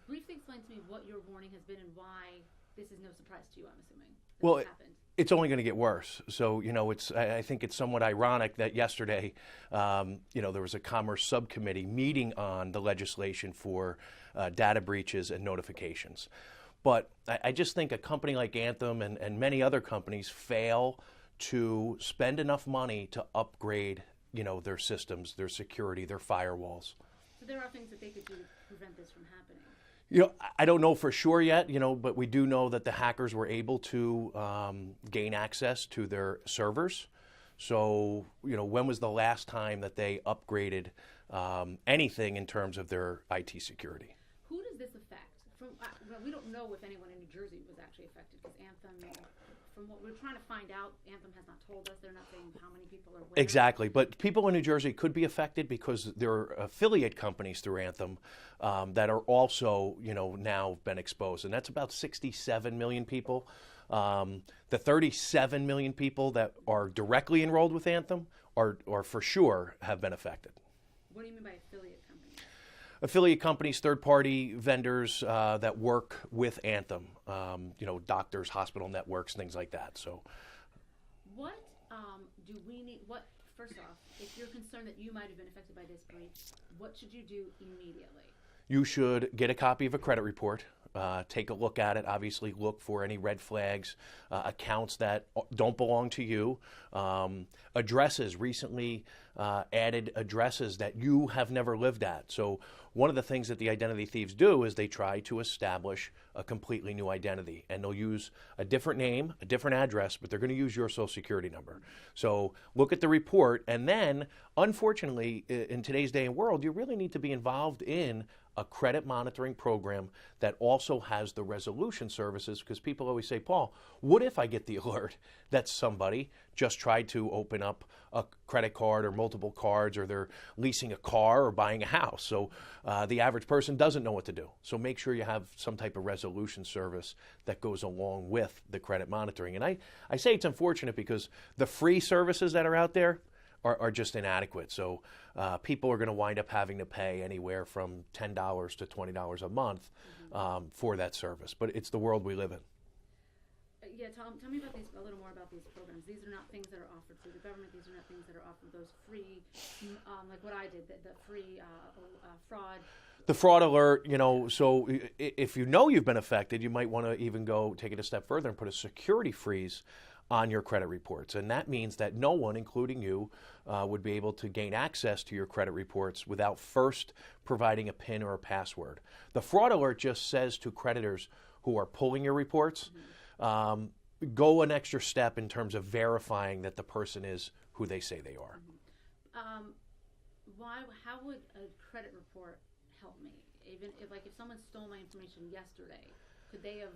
Briefly explain to me what your warning has been and why this is no surprise to you, I'm assuming. Well, it's only going to get worse. So, I think it's somewhat ironic that yesterday, there was a Commerce Subcommittee meeting on the legislation for data breaches and notifications. But I just think a company like Anthem and many other companies fail to spend enough money to upgrade, their systems, their security, their firewalls. So there are things that they could do to prevent this from happening. I don't know for sure yet, but we do know that the hackers were able to gain access to their servers. So, when was the last time that they upgraded anything in terms of their IT security? Who does this affect? We don't know if anyone in New Jersey was actually affected because Anthem, from what we're trying to find out, Anthem has not told us. They're not saying how many people are where. Exactly. But people in New Jersey could be affected because there are affiliate companies through Anthem that are also, now been exposed. And that's about 67 million people. The 37 million people that are directly enrolled with Anthem are for sure have been affected. What do you mean by affiliate companies? Affiliate companies, third-party vendors that work with Anthem, doctors, hospital networks, things like that. So, what do we need? First off, if you're concerned that you might have been affected by this breach, what should you do immediately? You should get a copy of a credit report. Take a look at it. Obviously, look for any red flags, accounts that don't belong to you, addresses, recently added addresses that you have never lived at. So one of the things that the identity thieves do is they try to establish a completely new identity, and they'll use a different name, a different address, but they're going to use your social security number. So look at the report, and then, unfortunately, in today's day and world, you really need to be involved in a credit monitoring program that also has the resolution services, because people always say, Paul, what if I get the alert that somebody just tried to open up a credit card or multiple cards, or they're leasing a car or buying a house? So the average person doesn't know what to do. So make sure you have some type of resolution service that goes along with the credit monitoring. And I say it's unfortunate because the free services that are out there are just inadequate. So people are going to wind up having to pay anywhere from $10 to $20 a month for that service. But it's the world we live in. Yeah, tell me about a little more about these programs. These are not things that are offered through the government. These are not things that are offered those free, like what I did, the free fraud. The fraud alert, so if you know you've been affected, you might want to even go take it a step further and put a security freeze on your credit reports. And that means that no one, including you, would be able to gain access to your credit reports without first providing a PIN or a password. The fraud alert just says to creditors who are pulling your reports, go an extra step in terms of verifying that the person is who they say they are. How would a credit report help me? Even if someone stole my information yesterday, could they have,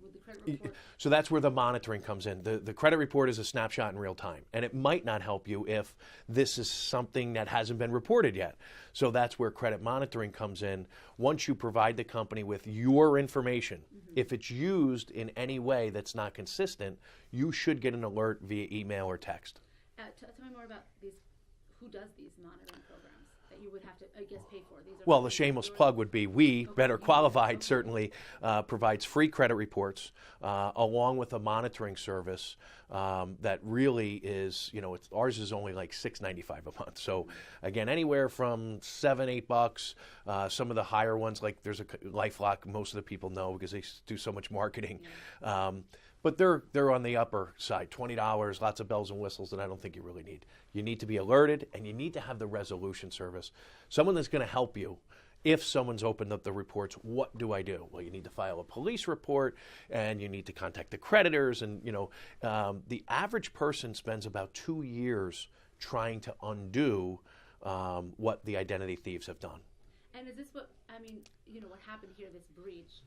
with the credit report? So that's where the monitoring comes in. The credit report is a snapshot in real time, and it might not help you if this is something that hasn't been reported yet. So that's where credit monitoring comes in. Once you provide the company with your information, if it's used in any way that's not consistent, you should get an alert via email or text. Tell me more about these. Who does these monitoring programs that you would have to, I guess, pay for? Well, the shameless plug would be Better Qualified, certainly provides free credit reports along with a monitoring service that really is, ours is only like $6.95 a month. So again, anywhere from $7, $8. Some of the higher ones, like there's a LifeLock, most of the people know because they do so much marketing. But they're on the upper side, $20, lots of bells and whistles that I don't think you really need. You need to be alerted, and you need to have the resolution service. Someone that's going to help you. If someone's opened up the reports, what do I do? Well, you need to file a police report, and you need to contact the creditors. And, the average person spends about 2 years trying to undo what the identity thieves have done. And is this what, I mean, what happened here, this breach?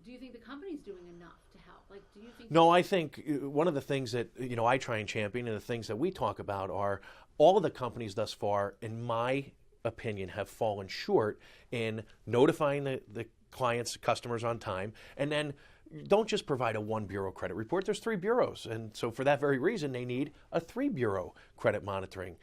Do you think the company's doing enough to help? Like, do you think? No, I think one of the things that, I try and champion, and the things that we talk about, are all of the companies thus far, in my opinion, have fallen short in notifying the clients, customers on time, and then don't just provide a one bureau credit report. There's 3 bureaus. And so for that very reason, they need a 3 bureau credit monitoring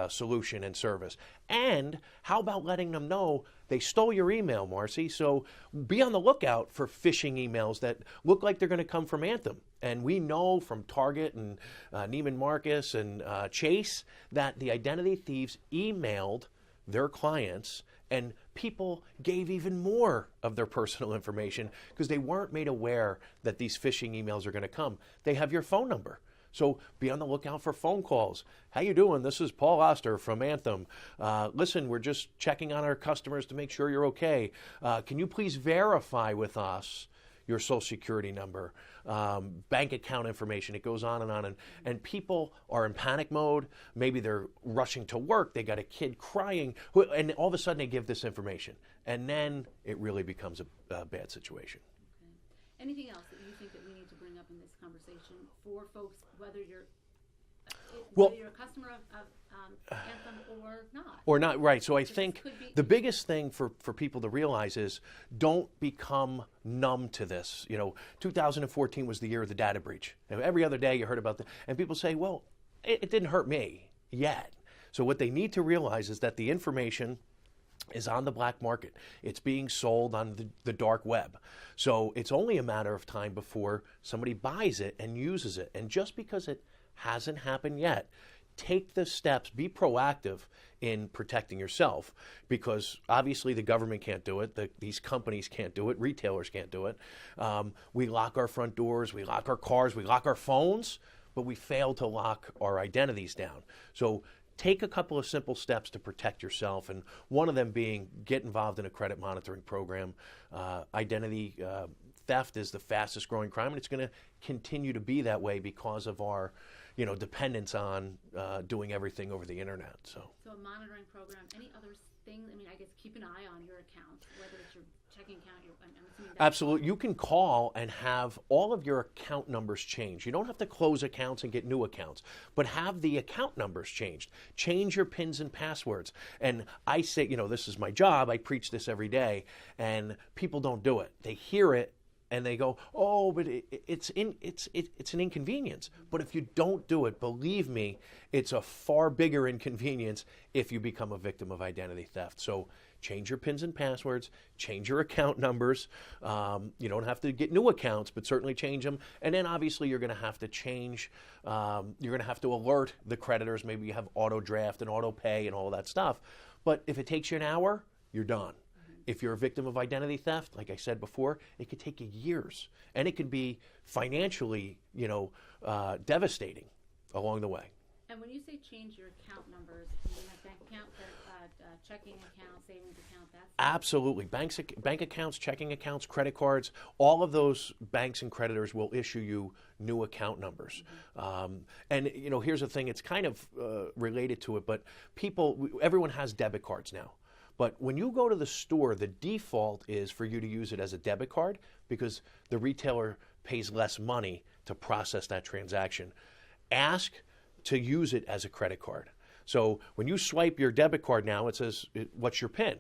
solution and service. And how about letting them know they stole your email, Marcy? So be on the lookout for phishing emails that look like they're going to come from Anthem. And we know from Target and Neiman Marcus and Chase that the identity thieves emailed their clients, and people gave even more of their personal information because they weren't made aware that these phishing emails are going to come. They have your phone number. So be on the lookout for phone calls. How you doing? This is Paul Oster from Anthem. Listen, we're just checking on our customers to make sure you're okay. Can you please verify with us your social security number, bank account information? It goes on. And people are in panic mode. Maybe they're rushing to work. They got a kid crying. And all of a sudden they give this information. And then it really becomes a bad situation. Anything else that you think that we need to bring up in this conversation for folks, whether you're a customer of Anthem or not? Or not, right. So I think the biggest thing for people to realize is don't become numb to this. 2014 was the year of the data breach. Every other day you heard about and people say, well, it didn't hurt me yet. So what they need to realize is that the information is on the black market. It's being sold on the dark web. So it's only a matter of time before somebody buys it and uses it. And just because it hasn't happened yet, take the steps, be proactive in protecting yourself, because obviously the government can't do it, these companies can't do it, retailers can't do it. We lock our front doors, we lock our cars, we lock our phones, but we fail to lock our identities down. So take a couple of simple steps to protect yourself, and one of them being get involved in a credit monitoring program. Identity theft is the fastest growing crime, and it's going to continue to be that way because of our dependence on doing everything over the internet. So a monitoring program, any other thing? I mean, I guess keep an eye on your accounts, whether it's your checking account, I'm assuming that's absolutely. You can call and have all of your account numbers changed. You don't have to close accounts and get new accounts, but have the account numbers changed. Change your PINs and passwords. And I say, this is my job. I preach this every day, and people don't do it. They hear it and they go, oh, but it's an inconvenience. But if you don't do it, believe me, it's a far bigger inconvenience if you become a victim of identity theft. So change your PINs and passwords, change your account numbers. You don't have to get new accounts, but certainly change them. And then obviously you're going to have to change, you're going to have to alert the creditors. Maybe you have auto draft and auto pay and all that stuff. But if it takes you an hour, you're done. If you're a victim of identity theft, like I said before, it could take you years, and it could be financially, devastating along the way. And when you say change your account numbers, you have bank account, checking account, savings account, that's... Absolutely. Bank accounts, checking accounts, credit cards, all of those banks and creditors will issue you new account numbers. Mm-hmm. And here's the thing, it's kind of related to it, but everyone has debit cards now. But when you go to the store, the default is for you to use it as a debit card because the retailer pays less money to process that transaction. Ask to use it as a credit card. So when you swipe your debit card now, it says, what's your PIN?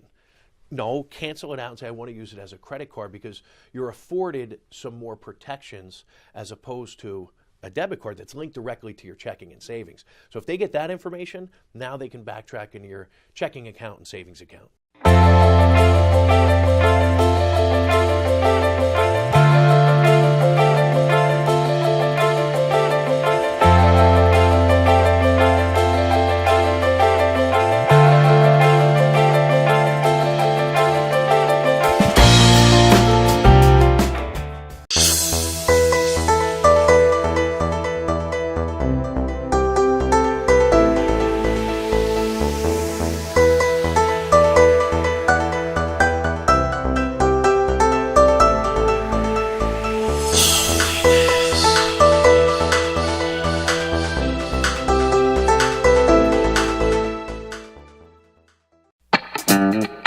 No, cancel it out and say, I want to use it as a credit card, because you're afforded some more protections as opposed to a debit card that's linked directly to your checking and savings. So if they get that information, now they can backtrack into your checking account and savings account. Bye.